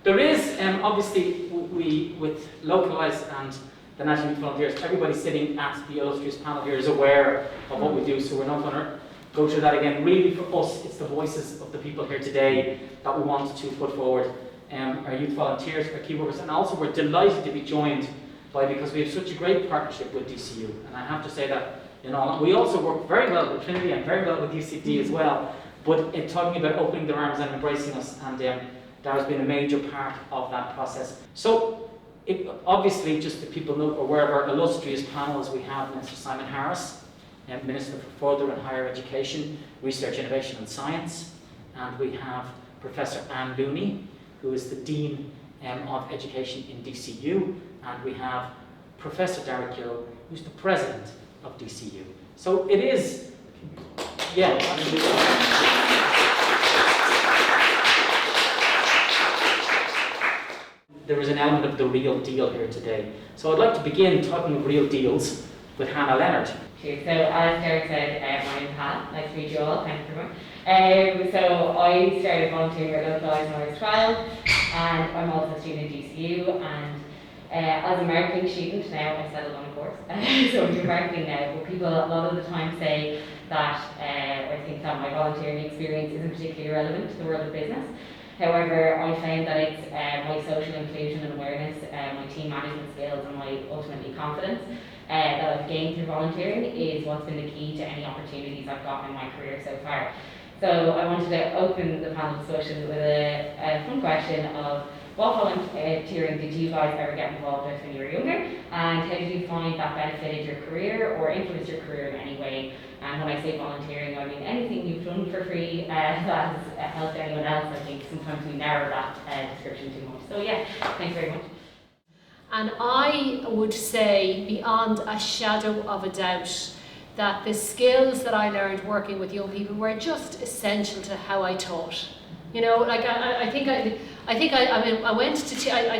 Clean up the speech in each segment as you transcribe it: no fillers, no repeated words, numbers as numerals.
There is, obviously, we with Localise and the National Youth Volunteers, everybody sitting at the illustrious panel here is aware of what we do, so we're not going to go through that again. Really, for us, it's the voices of the people here today that we want to put forward. Our youth volunteers, our key workers, and also we're delighted to be joined by, because we have such a great partnership with DCU, and I have to say that, you know, we also work very well with Trinity and very well with UCD as well, but in talking about opening their arms and embracing us, and that has been a major part of that process. So, obviously, just that people know, aware of our illustrious panels, we have Minister Simon Harris, Minister for Further and Higher Education, Research, Innovation and Science, and we have Professor Anne Looney, who is the Dean of Education in DCU, and we have Professor Derek Gill, who's the President of DCU. So it is, yeah. There is an element of the real deal here today. So I'd like to begin talking of real deals with Hannah Leonard. Sure. So as Derek said, my name is Hannah. Nice to meet you all. Thank you very much. So I started volunteering at Localise when I was 12, and I'm also a student at DCU. And as a marketing student now, I settled on a course. So I'm doing marketing now. But people a lot of the time say that I think that my volunteering experience isn't particularly relevant to the world of business. However, I found that it's my social inclusion and awareness, my team management skills, and my ultimately confidence that I've gained through volunteering is what's been the key to any opportunities I've got in my career so far. So I wanted to open the panel discussion with a fun question of what volunteering did you guys ever get involved with when you were younger, and how did you find that benefited your career or influenced your career in any way? And when I say volunteering, I mean anything you've done for free that has helped anyone else. I think sometimes we narrow that description too much. So yeah, thanks very much. And I would say, beyond a shadow of a doubt, that the skills that I learned working with young people were just essential to how I taught. You know, like I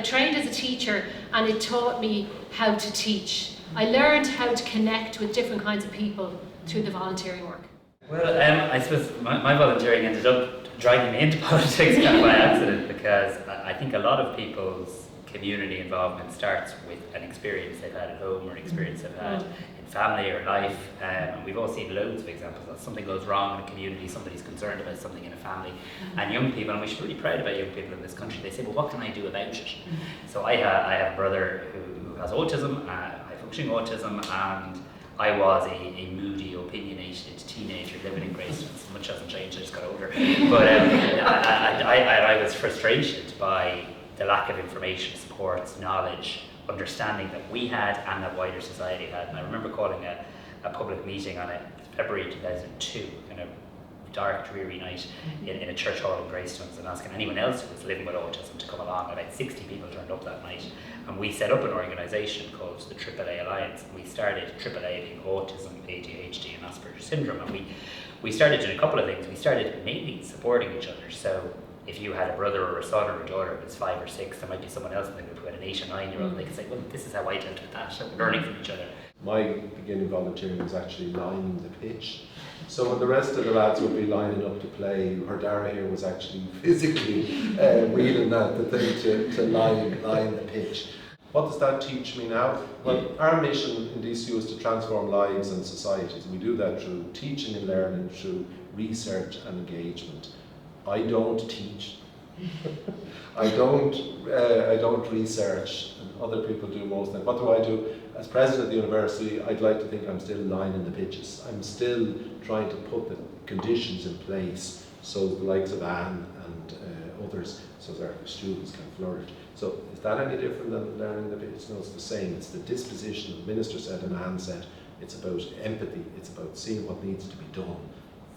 trained as a teacher, and it taught me how to teach. I learned how to connect with different kinds of people through the volunteering work. Well, I suppose my volunteering ended up dragging me into politics kind of by accident, because I think a lot of people's community involvement starts with an experience they've had at home or an experience they've had in family or life. And we've all seen loads of examples that something goes wrong in a community, somebody's concerned about something in a family, and young people, and we should be proud about young people in this country, they say, well, what can I do about it? So I have a brother who has autism, high-functioning autism, and I was a moody, opinionated teenager living in Greystones. Much hasn't changed, I just got older. But I was frustrated by the lack of information, support, knowledge, understanding that we had and that wider society had. And I remember calling a public meeting on February 2002, kind of dark, dreary night in a church hall in Greystones, and asking anyone else who was living with autism to come along. About 60 people turned up that night, and we set up an organisation called the AAA Alliance. And we started AAA being autism, ADHD, and Asperger's syndrome, and we started doing a couple of things. We started mainly supporting each other. So if you had a brother or a son or a daughter who was 5 or 6, there might be someone else in the group who had an 8 or 9-year-old, and they could say, well, this is how I dealt with that. So we're learning from each other. My beginning volunteering was actually lining the pitch. So when the rest of the lads would be lining up to play, her Dara here was actually physically wheeling out the thing to line the pitch. What does that teach me now? Well, our mission in DCU is to transform lives and societies. We do that through teaching and learning, through research and engagement. I don't teach. I don't research, and other people do most of them. What do I do? As president of the university, I'd like to think I'm still lining the pitches. I'm still trying to put the conditions in place so the likes of Anne and others, so that our students can flourish. So is that any different than learning the pitches? No, it's the same. It's the disposition, the minister said and Anne said. It's about empathy. It's about seeing what needs to be done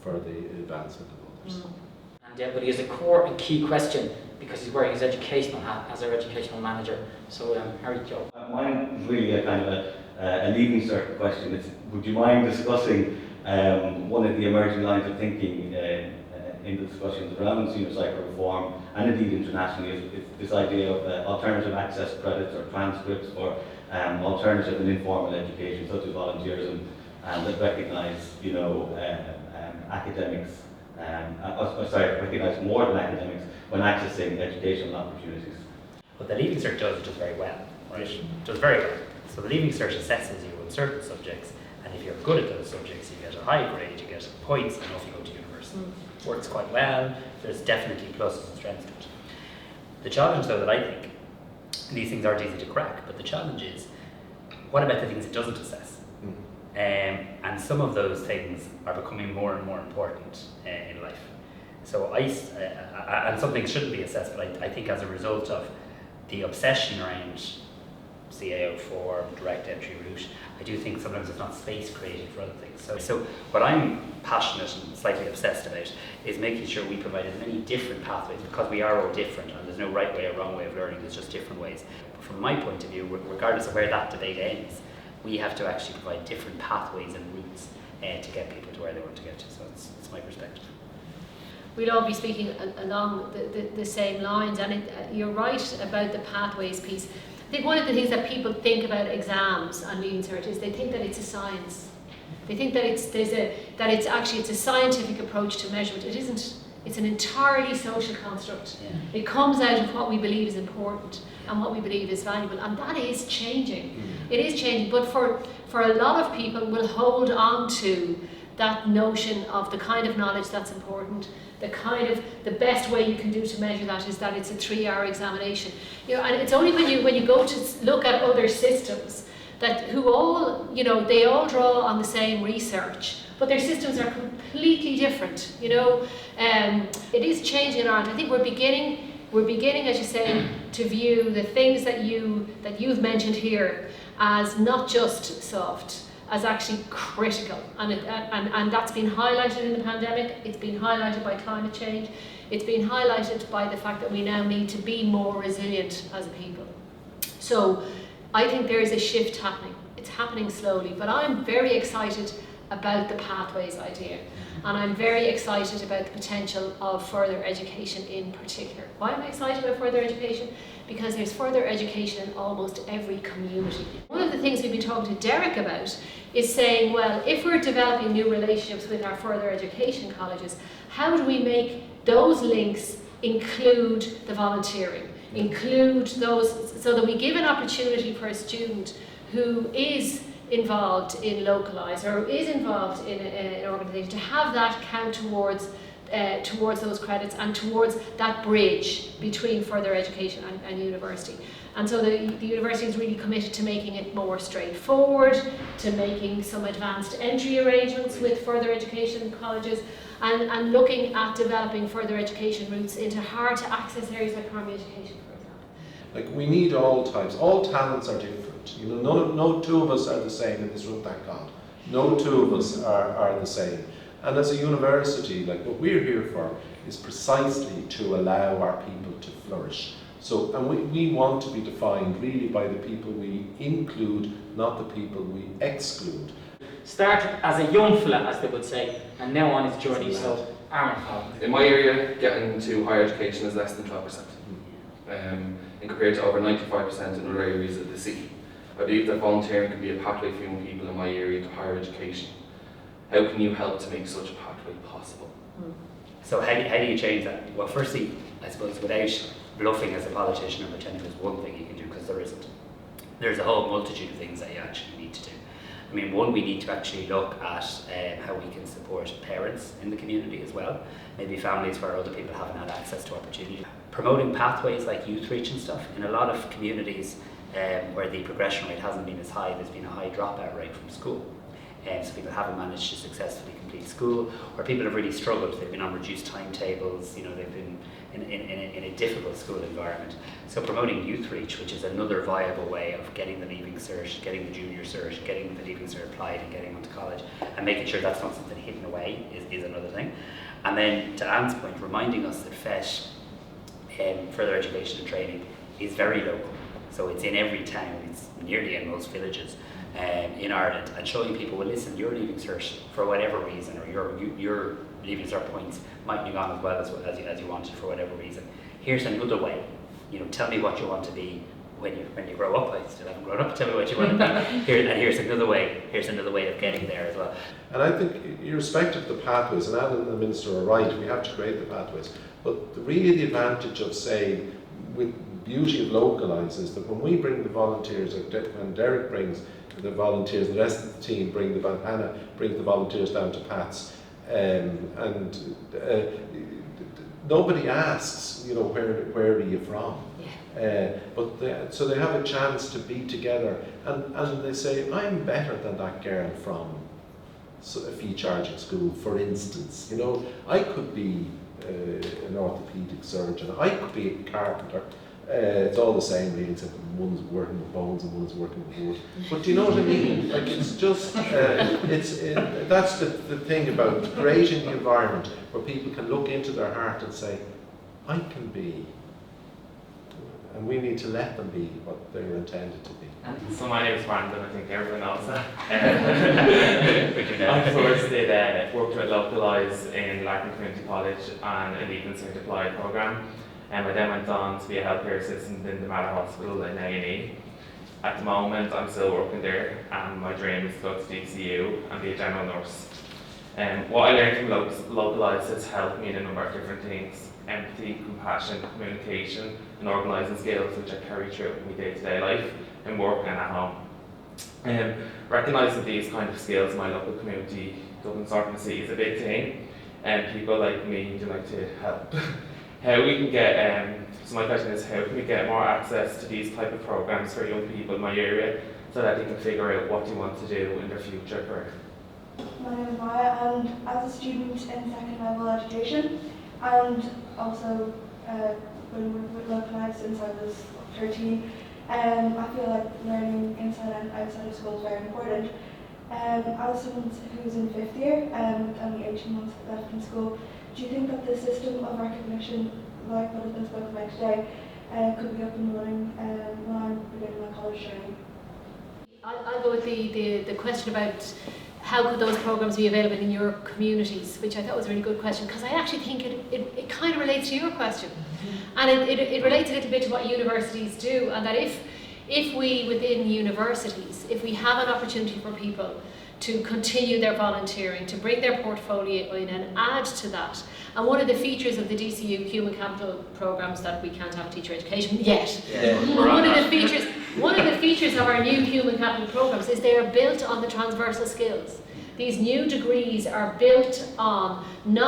for the advancement of others. But he has a core and key question, because he's wearing his educational hat as our educational manager. So, Harry, Joe. Mine is really a kind of a leading sort of question. Would you mind discussing one of the emerging lines of thinking in the discussions around senior cycle reform, and indeed internationally, is this idea of alternative access credits or transcripts for alternative and informal education, such as volunteerism, that recognise, academics recognise more than academics when accessing educational opportunities. What the Leaving Cert does very well, right? It does very well. So the Leaving Cert assesses you in certain subjects, and if you're good at those subjects, you get a high grade, you get points, and off you go to university. Works quite well. There's definitely pluses and strengths to it. The challenge, though, that I think, these things aren't easy to crack, but the challenge is, what about the things it doesn't assess? And some of those things are becoming more and more important in life. So and some things shouldn't be assessed, but I think as a result of the obsession around CAO4, direct entry route, I do think sometimes there's not space created for other things. So what I'm passionate and slightly obsessed about is making sure we provide as many different pathways, because we are all different and there's no right way or wrong way of learning, there's just different ways. But from my point of view, regardless of where that debate ends, we have to actually provide different pathways and routes to get people to where they want to get to. So it's my perspective. We'll all be speaking along the same lines, and you're right about the pathways piece. I think one of the things that people think about exams and Leaving Cert is they think that it's a science. They think that it's a scientific approach to measurement. It isn't. It's an entirely social construct. Yeah. It comes out of what we believe is important and what we believe is valuable, and that is changing. It is changing, but for a lot of people will hold on to that notion of the kind of knowledge that's important, the best way you can do to measure that is that it's a 3-hour examination. And it's only when you go to look at other systems that they all draw on the same research, but their systems are completely different. It is changing in Ireland. I think we're beginning, as you say, to view the things that you've mentioned here as not just soft, as actually critical, and that's been highlighted in the pandemic. It's been highlighted by climate change. It's been highlighted by the fact that we now need to be more resilient as a people. So I think there is a shift happening. It's happening slowly, but I'm very excited about the pathways idea, and I'm very excited about the potential of further education in particular. Why am I excited about further education? Because there's further education in almost every community. One of the things we've been talking to Derek about is saying, well, if we're developing new relationships with our further education colleges, how do we make those links include the volunteering, include those, so that we give an opportunity for a student who is involved in Localise or is involved in an organisation to have that count towards those credits and towards that bridge between further education and university. And so the university is really committed to making it more straightforward, to making some advanced entry arrangements with further education colleges, and looking at developing further education routes into hard to access areas like primary education, for example. Like, we need all types, all talents are different. No two of us are the same in this room, thank God. No two of us are the same. And as a university, like, what we're here for is precisely to allow our people to flourish. So, and we want to be defined really by the people we include, not the people we exclude. Started as a young fella, as they would say, and now on his journey. So, Aaron. In my area, getting into higher education is less than 12%, and compared to over 95% in other areas of the city. I believe that volunteering can be a pathway for young people in my area to higher education. How can you help to make such a pathway possible? So how do you change that? Well, firstly, I suppose without bluffing as a politician or pretending there's one thing you can do, because there isn't. There's a whole multitude of things that you actually need to do. I mean, one, we need to actually look at how we can support parents in the community as well. Maybe families where other people haven't had access to opportunity. Promoting pathways like youth reach and stuff. In a lot of communities where the progression rate hasn't been as high, there's been a high dropout rate from school. So people haven't managed to successfully complete school, or people have really struggled. They've been on reduced timetables, they've been in a difficult school environment. So promoting youth reach, which is another viable way of getting the Leaving Cert, getting the Junior Cert, getting the Leaving Cert applied and getting onto college, and making sure that's not something hidden away is another thing. And then to Anne's point, reminding us that FET, further education and training, is very local. So it's in every town, it's nearly in most villages in Ireland, and showing people, well listen, your Leaving Cert, for whatever reason, or your Leaving Cert points might be gone as well as you wanted for whatever reason. Here's another way. Tell me what you want to be, when you grow up, I still haven't grown up, tell me what you want to be. Here's another way of getting there as well. And I think, irrespective of the pathways, and Alan and the Minister are right, we have to create the pathways. But the advantage of, say, with the beauty of Localise is that when we bring the volunteers, or when Derek brings the volunteers, the rest of the team Hannah brings the volunteers down to Pat's, nobody asks, you know, where are you from? So they have a chance to be together, and they say, I'm better than that girl from a fee charging school, for instance. You know, I could be an orthopaedic surgeon, I could be a carpenter. It's all the same, really, except one's working with bones and one's working with wood. But do you know what I mean? Like, it's just, that's the thing about creating the environment where people can look into their heart and say, I can be. And we need to let them be what they were intended to be. So my name is Brandon, I think everyone knows that. I first did worked with Localise in Larkin Community College and a Leaving Cert Applied programme. I then went on to be a healthcare assistant in the Mater Hospital in A&E. At the moment, I'm still working there, and my dream is to go to DCU and be a general nurse. What I learned from Localise has helped me in a number of different things: empathy, compassion, communication, and organising skills, which I carry through in my day-to-day life and working and at home. Recognising these kind of skills in my local community, Dublin Sorting City, is a big thing, and people like me do like to help. How we can get, so my question is, how can we get more access to these type of programs for young people in my area so that they can figure out what they want to do in their future career? My name is Maya, and as a student in second level education, and also when we Localise since I was 13, I feel like learning inside and outside of school is very important. As someone who's in 5th year, with only 18 months left in school, do you think that the system of recognition, like what has been spoken about today, could be up and running when I'm beginning my college journey? I'll go with the question about how could those programs be available in your communities, which I thought was a really good question, because I actually think it kind of relates to your question. And it relates a little bit to what universities do, and that if we, within universities, if we have an opportunity for people to continue their volunteering, to bring their portfolio in and add to that. And one of the features of the DCU human capital programs that we can't have teacher education yet. One of the features of our new human capital programs is they are built on the transversal skills. These new degrees are built on they're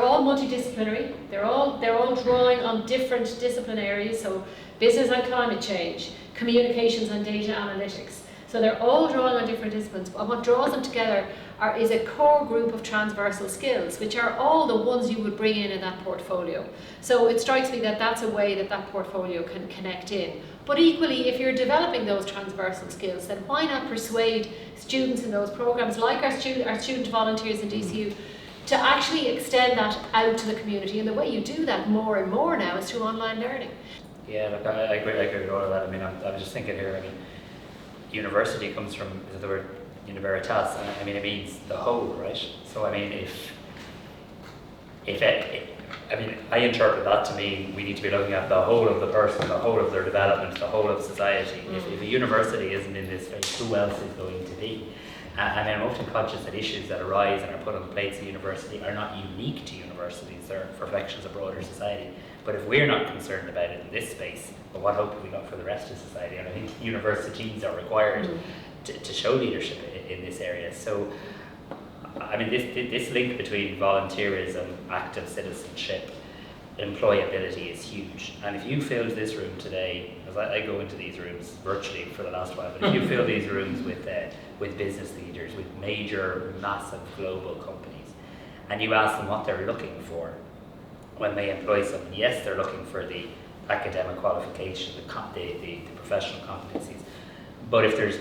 all multidisciplinary. They're all drawing on different discipline areas. So business and climate change, communications and data analytics. So they're all drawing on different disciplines, but what draws them together is a core group of transversal skills, which are all the ones you would bring in that portfolio. So it strikes me that that's a way that portfolio can connect in. But equally, if you're developing those transversal skills, then why not persuade students in those programs, like our student volunteers in DCU, to actually extend that out to the community? And the way you do that more and more now is through online learning. Yeah, look, I agree with all of that. I mean, I'm just thinking here, I mean, university comes from the word universitas, and I mean, it means the whole, right? So I mean, I interpret that to mean we need to be looking at the whole of the person, the whole of their development, the whole of society. If a university isn't in this space, who else is going to be? And I'm often conscious that issues that arise and are put on the plates of university are not unique to universities, they're reflections of broader society. But if we're not concerned about it in this space, well, what hope have we got for the rest of society? And I think universities are required to show leadership in this area. So, I mean, this link between volunteerism, active citizenship, employability is huge. And if you filled this room today, as I go into these rooms virtually for the last while, but if you fill these rooms with business leaders, with major, massive global companies, and you ask them what they're looking for when they employ someone, yes, they're looking for the academic qualification, the professional competencies. But if there's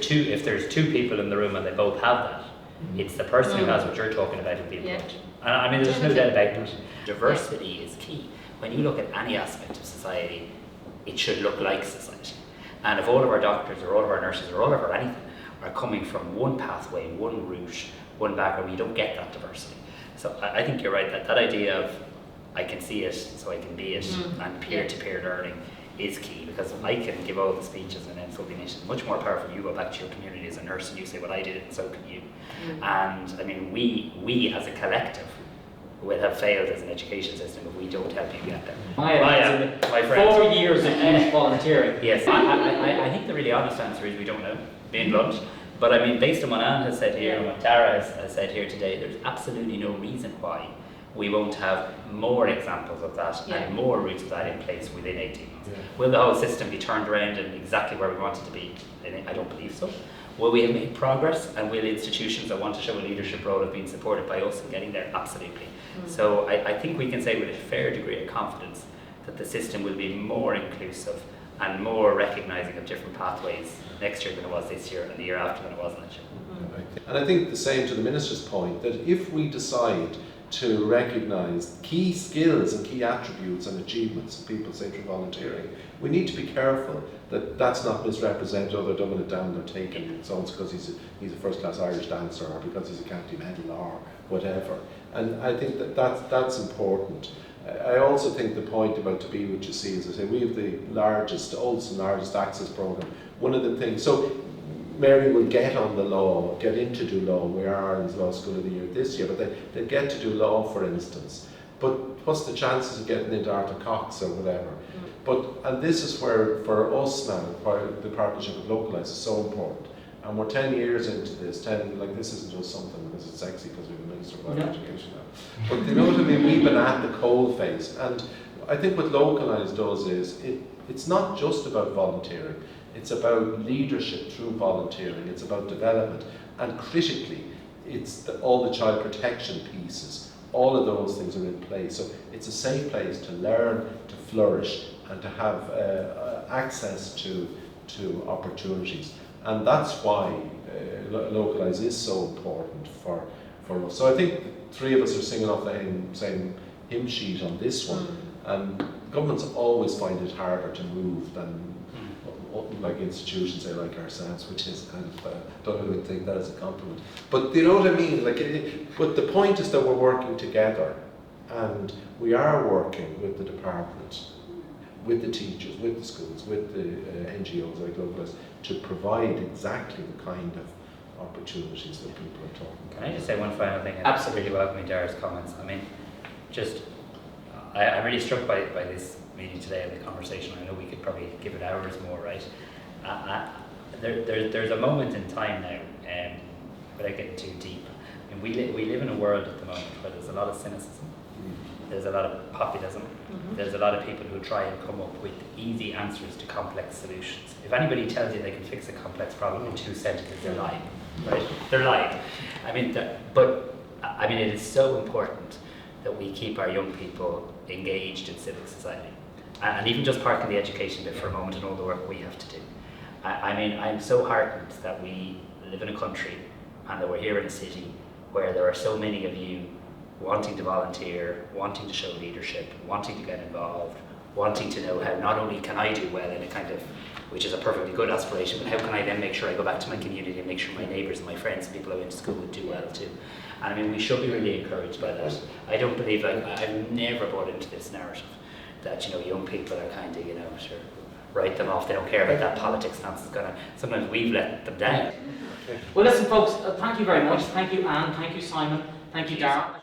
two people in the room and they both have that, it's the person who has what you're talking about who'll be employed. And I mean, there's no doubt about it. Diversity is key. When you look at any aspect of society, it should look like society. And if all of our doctors or all of our nurses or all of our anything are coming from one pathway, one route, one background, you don't get that diversity. So I think you're right, that idea of I can see it, so I can be it, and peer-to-peer learning is key, because I can give all the speeches and then something is much more powerful. You go back to your community as a nurse and you say what I did, and so can you. And I mean, we as a collective will have failed as an education system if we don't help you get there. My friend. 4 years of youth volunteering. Yes, I think the really honest answer is we don't know, being blunt. But I mean, based on what Anne has said here and what Tara has said here today, there's absolutely no reason why we won't have more examples of that and more routes of that in place within 18 months. Will the whole system be turned around and exactly where we want it to be? I don't believe so. Will we have made progress, and will institutions that want to show a leadership role have been supported by us in getting there? Absolutely. So I think we can say with a fair degree of confidence that the system will be more inclusive and more recognising of different pathways next year than it was this year, and the year after than it was last year. And I think the same to the Minister's point, that if we decide to recognise key skills and key attributes and achievements of people, say, through volunteering, we need to be careful that that's not misrepresented, or they're dumbing it down, they're taking it, so it's because he's a first-class Irish dancer, or because he's a county medal, or whatever. And I think that's important. I also think the point about to be what you see, as I say, we have the largest access programme. One of the things, so Mary will get on the law, get in to do law. We are Ireland's Law School of the Year this year, but they get to do law, for instance. But what's the chances of getting into Arthur Cox or whatever? And this is where, for us now, where the partnership with Localise is so important. And we're 10 years into this, this isn't just something because it's sexy because we have a Minister of Education now. But you know what I mean, we've been at the coal face. And I think what Localise does is, it's not just about volunteering. It's about leadership through volunteering, it's about development, and critically, it's all the child protection pieces, all of those things are in place. So it's a safe place to learn, to flourish, and to have access to opportunities. And that's why Localise is so important for us. So I think the three of us are singing off the same hymn sheet on this one, and governments always find it harder to move than like institutions, say, like ourselves, which is kind of, don't know who would think that as a compliment. But you know what I mean? But the point is that we're working together, and we are working with the department, with the teachers, with the schools, with the NGOs like Localise, to provide exactly the kind of opportunities that people are talking about. Can I just say one final thing? And absolutely welcoming Dara's comments. I mean, I'm really struck by this meeting today and the conversation. I know we could probably give it hours more, right? There's a moment in time now, without getting too deep. I mean, we live in a world at the moment where there's a lot of cynicism, there's a lot of populism, there's a lot of people who try and come up with easy answers to complex solutions. If anybody tells you they can fix a complex problem in 2 sentences, they're lying, right? They're lying. I mean, it is so important that we keep our young people engaged in civic society. And even just parking the education bit for a moment and all the work we have to do. I'm so heartened that we live in a country and that we're here in a city where there are so many of you wanting to volunteer, wanting to show leadership, wanting to get involved, wanting to know how not only can I do well in a kind of, which is a perfectly good aspiration, but how can I then make sure I go back to my community and make sure my neighbours and my friends and people I went to school would do well too. And I mean, we should be really encouraged by that. I don't believe, I've never bought into this narrative that, young people are kind of, sure, write them off, they don't care about that politics nonsense. Sometimes we've let them down. Well, listen, folks, thank you very much. Thank you, Anne. Thank you, Simon. Thank you, Darren.